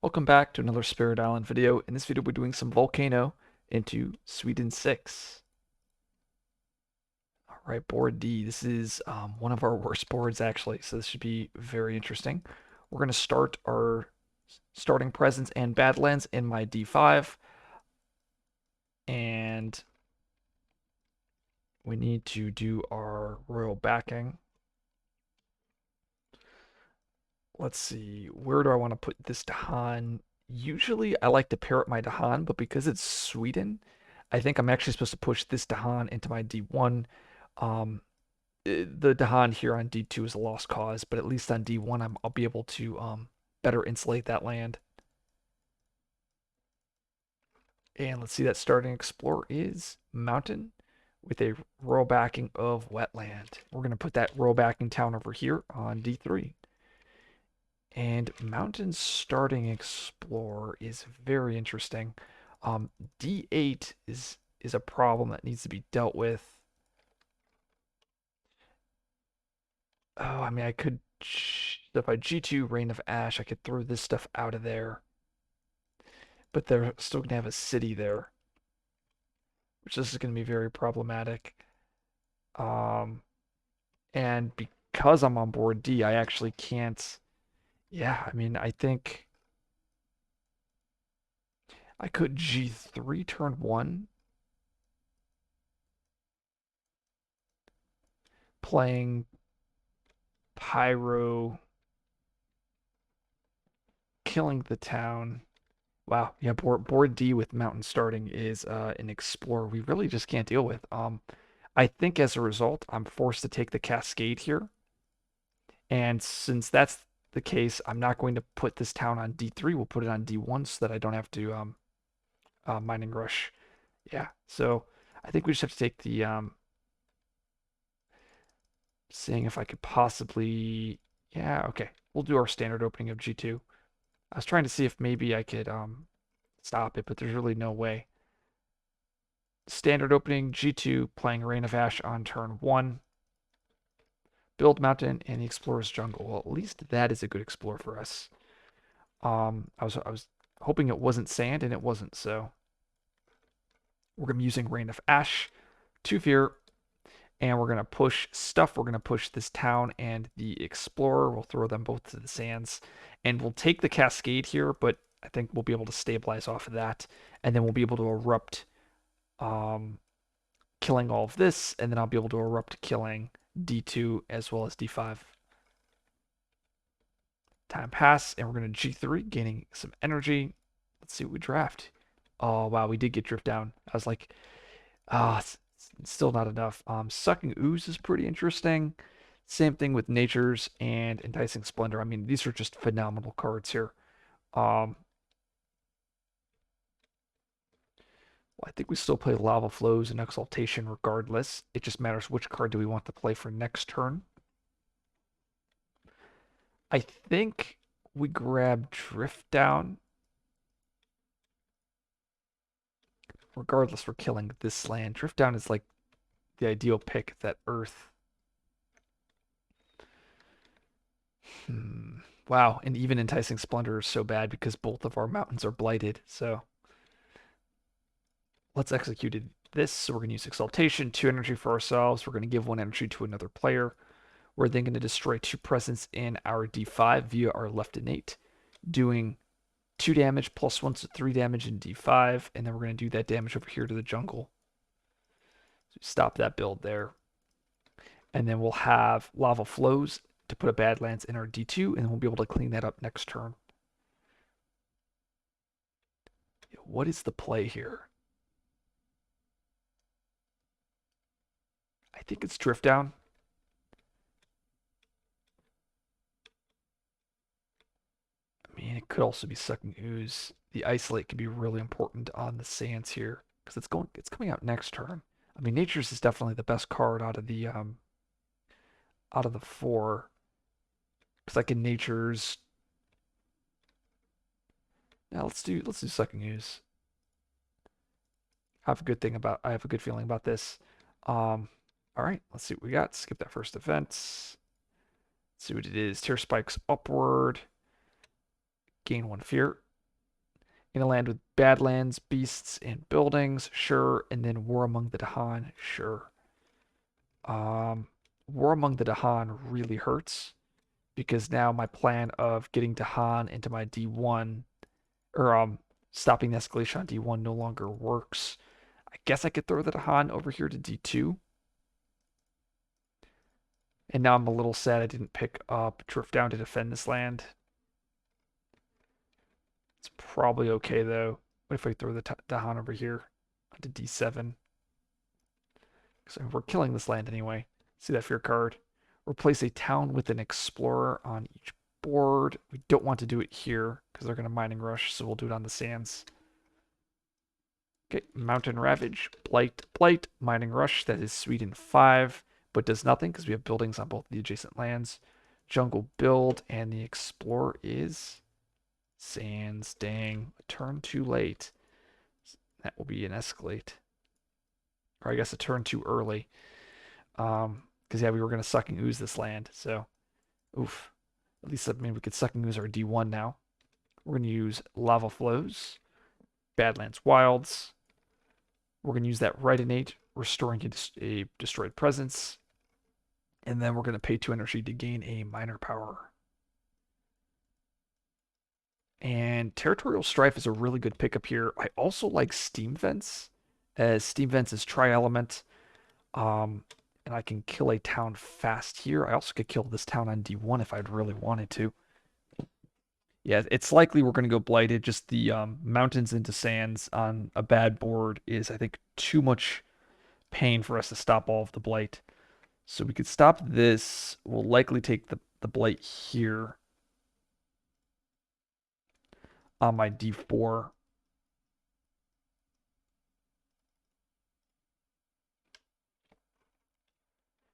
Welcome back to another Spirit Island video. In this video, we're doing some Volcano into Sweden 6. All right, board D. This is one of our worst boards, actually, so this should be very interesting. We're going to start our starting presence and Badlands in my D5, and we need to do our royal backing. Let's see, where do I want to put this Dahan? Usually I like to pair up my Dahan, but because it's Sweden, I think I'm actually supposed to push this Dahan into my D1. Um, the Dahan here on D2 is a lost cause, but at least on D1 I'll be able to better insulate that land. And let's see, that starting explorer is mountain with a royal backing of wetland. We're going to put that royal backing town over here on D3. And mountain starting explorer is very interesting. D8 is a problem that needs to be dealt with. Oh, I mean, I could, if I G2 Rain of Ash, I could throw this stuff out of there. But they're still going to have a city there, which this is going to be very problematic. Um, and because I'm on board D, I actually can't. Yeah, I mean, I think I could G3 turn 1, playing Pyro, killing the town. Wow, yeah, board D with mountain starting is an explorer we really just can't deal with. I think as a result, I'm forced to take the Cascade here. And since that's the case, I'm not going to put this town on D3. We'll put it on D1 so that I don't have to mining rush. Yeah, so I think we just have to take the seeing if I could possibly. Yeah, okay. We'll do our standard opening of G2. I was trying to see if maybe I could stop it, but there's really no way. Standard opening G2, playing Rain of Ash on turn 1. Build Mountain and the Explorer's Jungle. Well, at least that is a good explorer for us. I was hoping it wasn't sand, and it wasn't, so we're gonna be using Rain of Ash, 2 fear, and we're gonna push stuff. We're gonna push this town and the Explorer. We'll throw them both to the sands, and we'll take the Cascade here, but I think we'll be able to stabilize off of that, and then we'll be able to erupt, um, killing all of this, and then I'll be able to erupt killing D2 as well as D5. Time pass, and we're going to G3, gaining some energy. Let's see what we draft. Oh, wow, we did get drift down. I was like, ah, it's still not enough. Sucking Ooze is pretty interesting. Same thing with Natures and Enticing Splendor. I mean, these are just phenomenal cards here. Well, I think we still play Lava Flows and Exaltation regardless. It just matters which card do we want to play for next turn. I think we grab Drift Down. Regardless, we're killing this land. Drift Down is like the ideal pick at that Earth. Wow, and even Enticing Splendor is so bad because both of our mountains are blighted. So let's execute this. So we're going to use Exaltation, 2 energy for ourselves. We're going to give 1 energy to another player. We're then going to destroy 2 presence in our D5 via our left innate, doing 2 damage plus 1, so 3 damage in D5, and then we're going to do that damage over here to the jungle. So stop that build there. And then we'll have Lava Flows to put a Badlands in our D2, and we'll be able to clean that up next turn. What is the play here? I think it's Drift Down. I mean, it could also be Sucking Ooze. The Isolate could be really important on the sands here because it's coming out next turn. I mean, Nature's is definitely the best card out of the 4. Because like in Nature's, now let's do Sucking Ooze. I have a good feeling about this. All right, let's see what we got. Skip that first event. Let's see what it is. Tear spikes upward. Gain 1 fear. In a land with badlands, beasts, and buildings, sure. And then War Among the Dahan, sure. Um, War Among the Dahan really hurts because now my plan of getting Dahan into my D1 or stopping the escalation on D1 no longer works. I guess I could throw the Dahan over here to D2. And now I'm a little sad I didn't pick up Drift Down to defend this land. It's probably okay though. What if I throw the Dahan over here onto D7? So we're killing this land anyway. See that fear card. Replace a town with an explorer on each board. We don't want to do it here because they're going to mining rush, so we'll do it on the sands. Okay, Mountain Ravage, Blight, Mining Rush. That is Sweden 5, but does nothing because we have buildings on both the adjacent lands. Jungle Build, and the Explorer is Sands. Dang, a turn too late. That will be an escalate. Or I guess a turn too early. Because yeah, we were going to sucking ooze this land, so oof. At least that means we could sucking ooze our D1 now. We're going to use Lava Flows, Badlands Wilds. We're going to use that right innate, restoring a destroyed presence. And then we're going to pay 2 energy to gain a minor power. And Territorial Strife is a really good pickup here. I also like Steam Vents, as Steam Vents is tri-element. And I can kill a town fast here. I also could kill this town on D1 if I'd really wanted to. Yeah, it's likely we're going to go Blighted. Just the mountains into sands on a bad board is, I think, too much pain for us to stop all of the Blight. So we could stop this. We'll likely take the Blight here on my D4.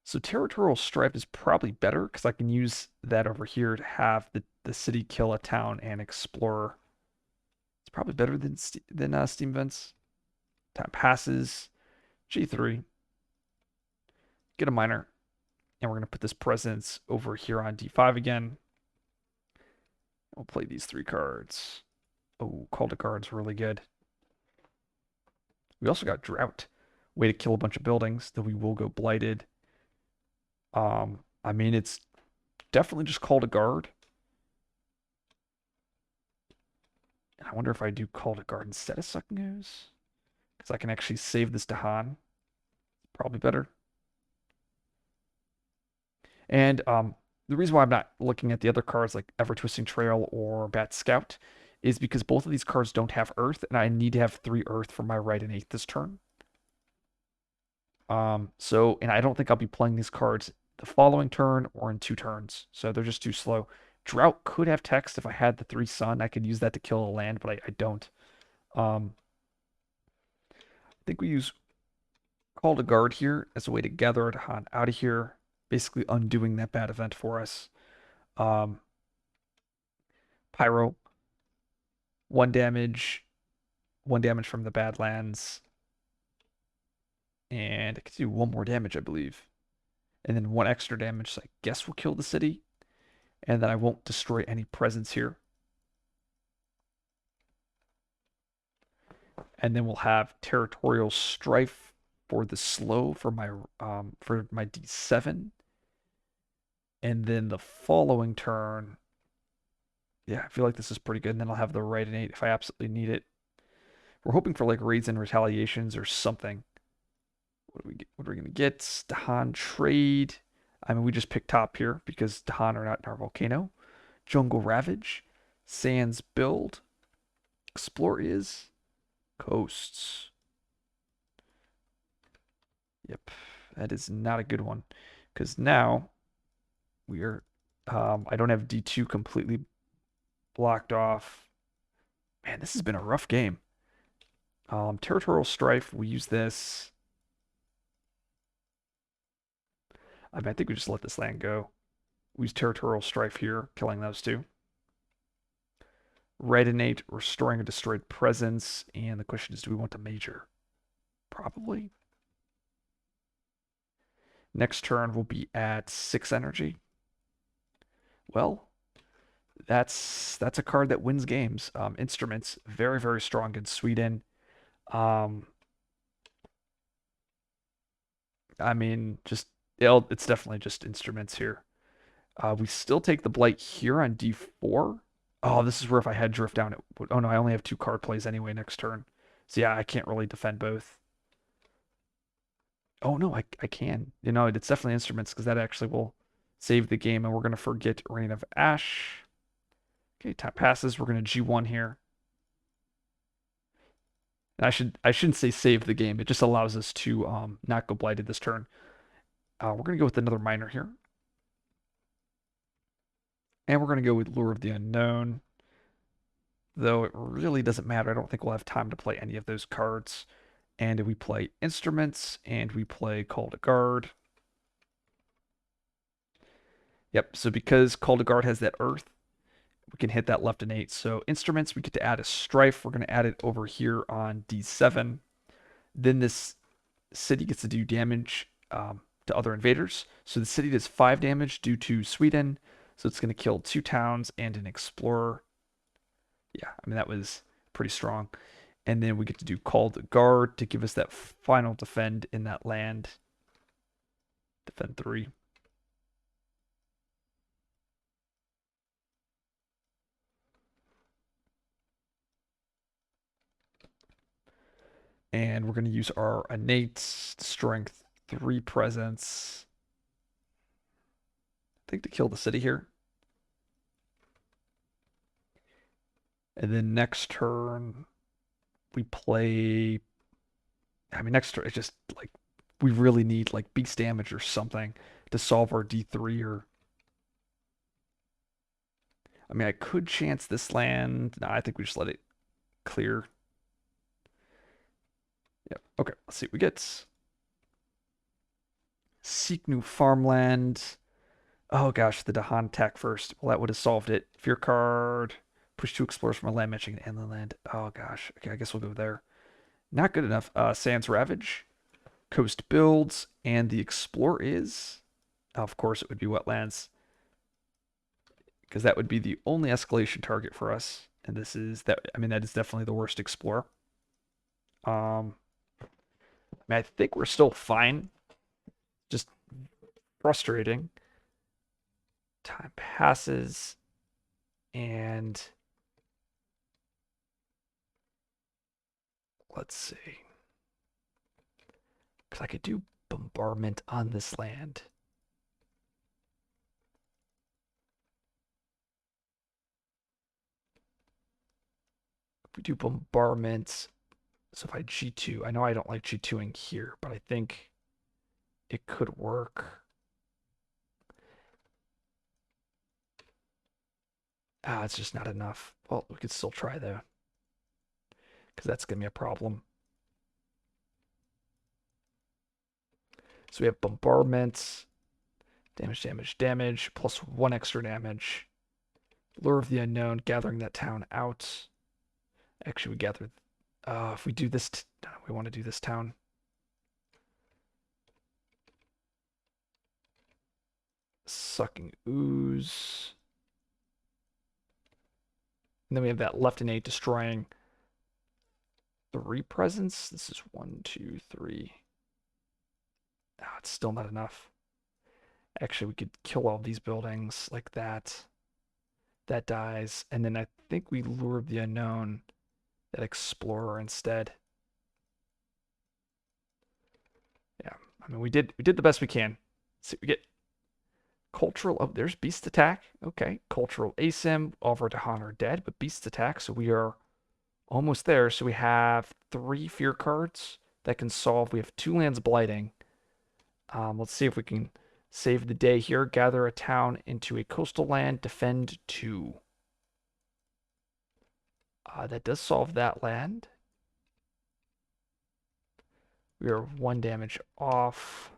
So Territorial Strife is probably better because I can use that over here to have the city kill a town and explorer. It's probably better than Steam Vents. Time passes. G3. Get a miner. And we're going to put this presence over here on D5 again. We'll play these 3 cards. Oh, Call to Guard's really good. We also got Drought. Way to kill a bunch of buildings, though we will go Blighted. I mean, it's definitely just Call to Guard. And I wonder if I do Call to Guard instead of Sucking Ooze. Because I can actually save this to Han. Probably better. And the reason why I'm not looking at the other cards like Ever Twisting Trail or Bat Scout is because both of these cards don't have Earth, and I need to have 3 Earth for my right innate this turn. And I don't think I'll be playing these cards the following turn or in 2 turns, so they're just too slow. Drought could have text if I had the 3 Sun. I could use that to kill a land, but I don't. I think we use Call to Guard here as a way to gather Han out of here, basically undoing that bad event for us. Um, Pyro, 1 damage, 1 damage from the Badlands, and I could do 1 more damage, I believe, and then 1 extra damage. So I guess we'll kill the city, and then I won't destroy any presence here. And then we'll have Territorial Strife for the slow for my D7. And then the following turn, yeah, I feel like this is pretty good. And then I'll have the right innate if I absolutely need it. We're hoping for like raids and retaliations or something. What do we get? What are we gonna get? Dahan trade. I mean, we just picked top here because Dahan are not in our volcano. Jungle Ravage. Sands build. Explore is. Coasts. Yep, that is not a good one. Because now we are I don't have D2 completely blocked off. Man, this has been a rough game. Territorial Strife, we use this. I mean, I think we just let this land go. We use Territorial Strife here, killing those 2. Red innate, restoring a destroyed presence. And the question is, do we want to major? Probably. Next turn will be at 6 energy. Well, that's a card that wins games. Instruments, very, very strong in Sweden. Um, I mean, just it's definitely just instruments here. We still take the blight here on D4. Oh, this is where if I had drift down, it would. Oh no, I only have two card plays anyway next turn. So yeah, I can't really defend both. Oh no, I can. You know, it's definitely instruments because that actually will save the game, and we're gonna forget Rain of Ash. Okay, time passes. We're gonna G1 here. And I shouldn't say save the game. It just allows us to not go blighted this turn. We're gonna go with another miner here, and we're gonna go with Lure of the Unknown. Though it really doesn't matter. I don't think we'll have time to play any of those cards. And we play instruments, and we play Call to Guard. Yep. So because Call to Guard has that Earth, we can hit that left innate. So instruments, we get to add a Strife. We're going to add it over here on D7. Then this city gets to do damage to other invaders. So the city does 5 damage due to Sweden. So it's going to kill 2 towns and an explorer. Yeah, I mean, that was pretty strong. And then we get to do Call to Guard to give us that final defend in that land. Defend 3. And we're going to use our innate strength 3 presence. I think to kill the city here. And then next turn, we play. I mean, next turn, it's just like we really need like beast damage or something to solve our D3 or. I mean, I could chance this land. No, I think we just let it clear. Yep. Okay, let's see what we get. Seek new farmland. Oh gosh, the Dahan attack first. Well, that would have solved it. Fear card. Push 2 explorers from a land matching an inland land. Oh gosh. Okay, I guess we'll go there. Not good enough. Sands Ravage. Coast builds. And the explorer is. Of course, it would be wetlands. Because that would be the only escalation target for us. And this is that. I mean, that is definitely the worst explorer. I mean, I think we're still fine. Just frustrating. Time passes. And let's see. Because I could do bombardment on this land. If we do bombardment, so if I G2, I know I don't like G2ing here, but I think it could work. Ah, it's just not enough. Well, we could still try though, because that's gonna be a problem. So we have bombardment, damage, damage, damage, plus 1 extra damage. Lure of the Unknown, gathering that town out. Actually, we gathered. If we do this, we want to do this town. Sucking ooze. And then we have that left innate destroying 3 presence. This is 1, 2, 3. Oh, it's still not enough. Actually, we could kill all these buildings like that. That dies. And then I think we lure the unknown, that explorer instead. Yeah. I mean, we did the best we can. Let's see, we get cultural. Oh, there's beast attack. Okay. Cultural asim. Over to Han are dead, but beast attack. So we are almost there. So we have 3 fear cards that can solve. We have 2 lands blighting. Let's see if we can save the day here. Gather a town into a coastal land. Defend 2. That does solve that land. We are 1 damage off.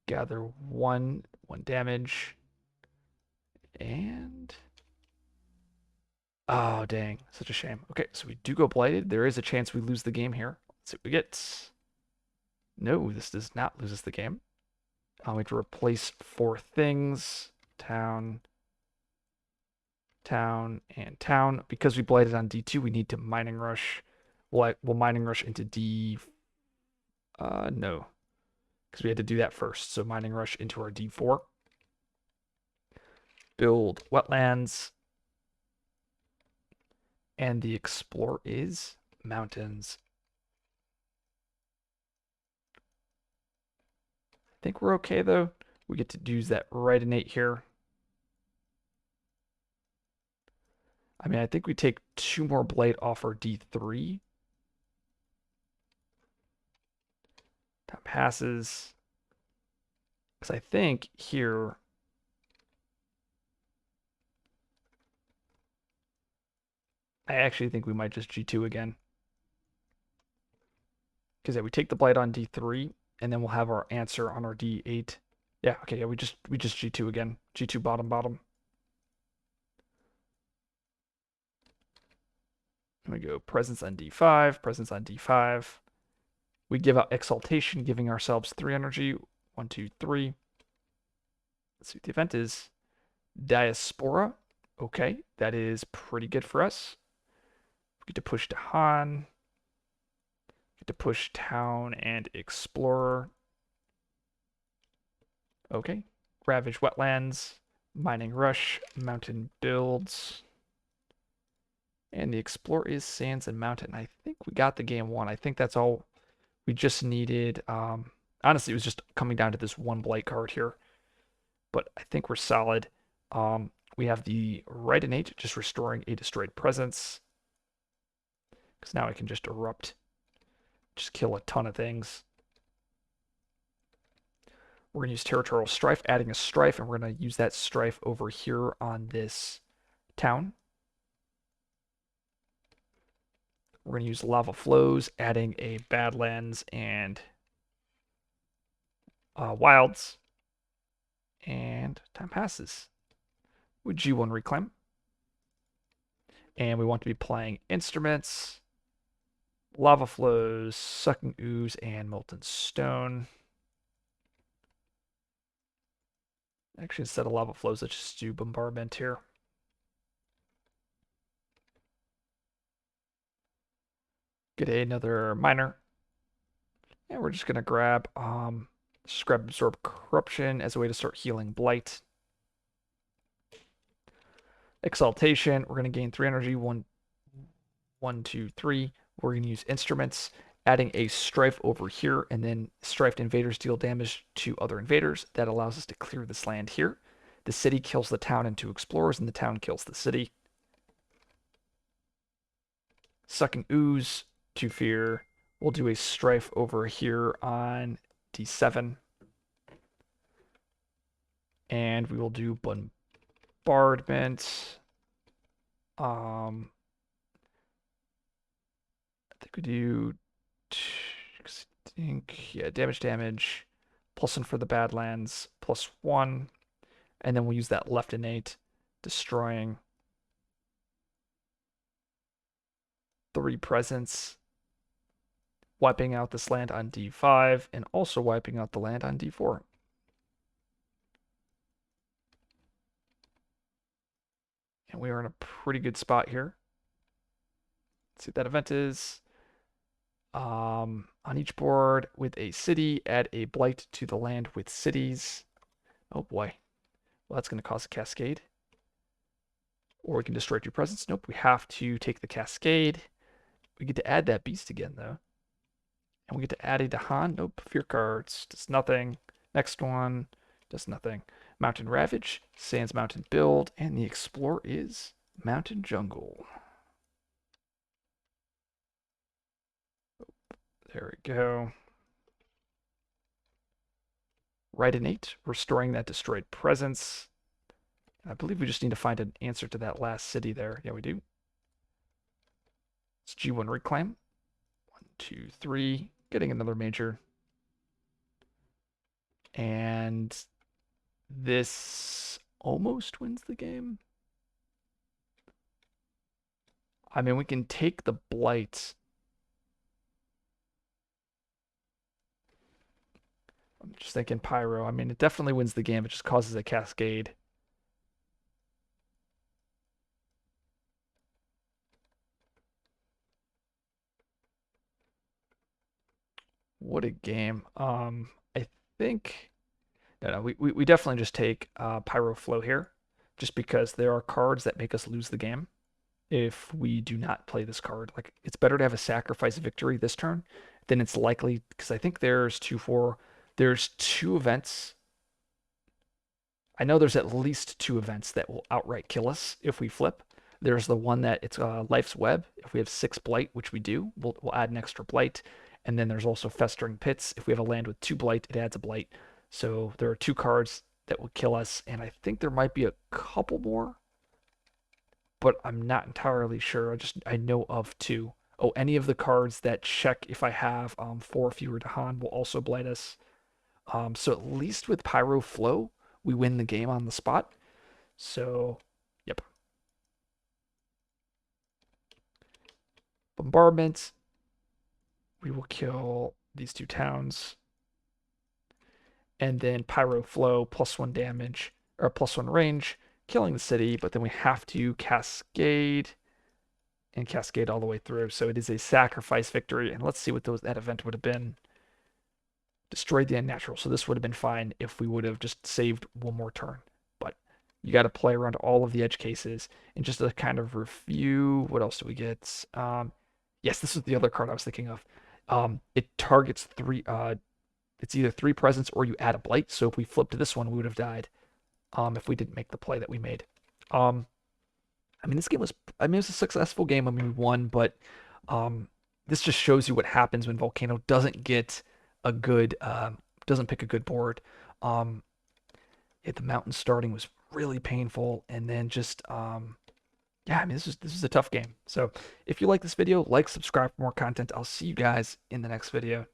Gather 1 damage. And oh dang, such a shame. Okay, so we do go blighted. There is a chance we lose the game here. Let's see what we get. No, this does not lose us the game. We have to replace 4 things. Town. town, and town. Because we blighted on D2, we need to mining rush. We'll mining rush into D. No, because we had to do that first. So mining rush into our D4. Build wetlands. And the explore is mountains. I think we're okay though. We get to use that right innate here. I mean, I think we take 2 more blight off our D3. Time passes. Because I think here, I actually think we might just G2 again. Because yeah, we take the blight on D3, and then we'll have our answer on our D8. Yeah, okay, yeah, we just G2 again. G2 bottom bottom. And we go presence on D5, presence on D5. We give out exaltation, giving ourselves 3 energy. 1, 2, 3. Let's see what the event is. Diaspora. Okay, that is pretty good for us. We get to push to Han. Get to push town and explorer. Okay. Ravage wetlands. Mining rush. Mountain builds. And the explorer is sands and mountain. I think we got the game one. I think that's all we just needed. Honestly, it was just coming down to this one blight card here. But I think we're solid. We have the right innate, just restoring a destroyed presence. Because now I can just erupt. Just kill a ton of things. We're going to use territorial strife, adding a strife, and we're going to use that strife over here on this town. We're going to use lava flows, adding a badlands and wilds. And time passes. We G1 reclaim. And we want to be playing instruments, lava flows, sucking ooze, and molten stone. Actually, instead of lava flows, let's just do bombardment here. Get another miner. And we're just going to grab Scrap Absorb Corruption as a way to start healing Blight. Exaltation, we're going to gain 3 energy. 1, 2, 3. We're going to use instruments, adding a strife over here, and then strifed invaders deal damage to other invaders. That allows us to clear this land here. The city kills the town and 2 explorers, and the town kills the city. Sucking ooze to fear. We'll do a strife over here on D7. And we will do bombardment. I think we do damage. +1 for the Badlands, +1. And then we'll use that left innate, destroying 3 presence, wiping out this land on D5, and also wiping out the land on D4. And we are in a pretty good spot here. Let's see what that event is. On each board with a city, add a blight to the land with cities. Oh boy. Well, that's going to cause a cascade. Or we can destroy 2 presence. Nope, we have to take the cascade. We get to add that beast again, though. And we get to add a Dahan. Nope, fear cards. Does nothing. Next one does nothing. Mountain Ravage, Sands Mountain Build, and the Explore is Mountain Jungle. There we go. Right innate, restoring that destroyed presence. I believe we just need to find an answer to that last city there. Yeah, we do. It's G1 reclaim. 1, 2, 3. Getting another major. And this almost wins the game. I mean, we can take the blight. I'm just thinking pyro. I mean, it definitely wins the game. It just causes a cascade. what a game. I think no, we definitely just take Pyro Flow here, just because there are cards that make us lose the game if we do not play this card. Like it's better to have a sacrifice victory this turn than it's likely because I think there's two events. I know there's at least two events that will outright kill us if we flip. There's the one that it's Life's Web. If we have 6 blight, which we do, we'll add an extra blight. And then there's also Festering Pits. If we have a land with 2 blight, it adds a blight. So there are two cards that will kill us, and I think there might be a couple more, but I'm not entirely sure. I know of two. Oh, any of the cards that check if I have 4 or fewer Dahan will also blight us. So at least with Pyro Flow, we win the game on the spot. So, yep. Bombardment. We will kill these 2 towns. And then Pyro Flow, +1 damage, or +1 range, killing the city, but then we have to cascade and cascade all the way through. So it is a sacrifice victory. And let's see what that event would have been. Destroyed the unnatural. So this would have been fine if we would have just saved one more turn. But you got to play around all of the edge cases. And just to kind of review, what else do we get? Yes, this is the other card I was thinking of. It targets it's either 3 presence or you add a blight. So if we flipped to this one, we would have died. If we didn't make the play that we made. I mean, this game was, I mean, it was a successful game. I mean, we won, but this just shows you what happens when Volcano doesn't get a good, doesn't pick a good board. Um, the mountain starting was really painful, and then just, yeah, I mean, this is a tough game. So if you like this video, like, subscribe for more content. I'll see you guys in the next video.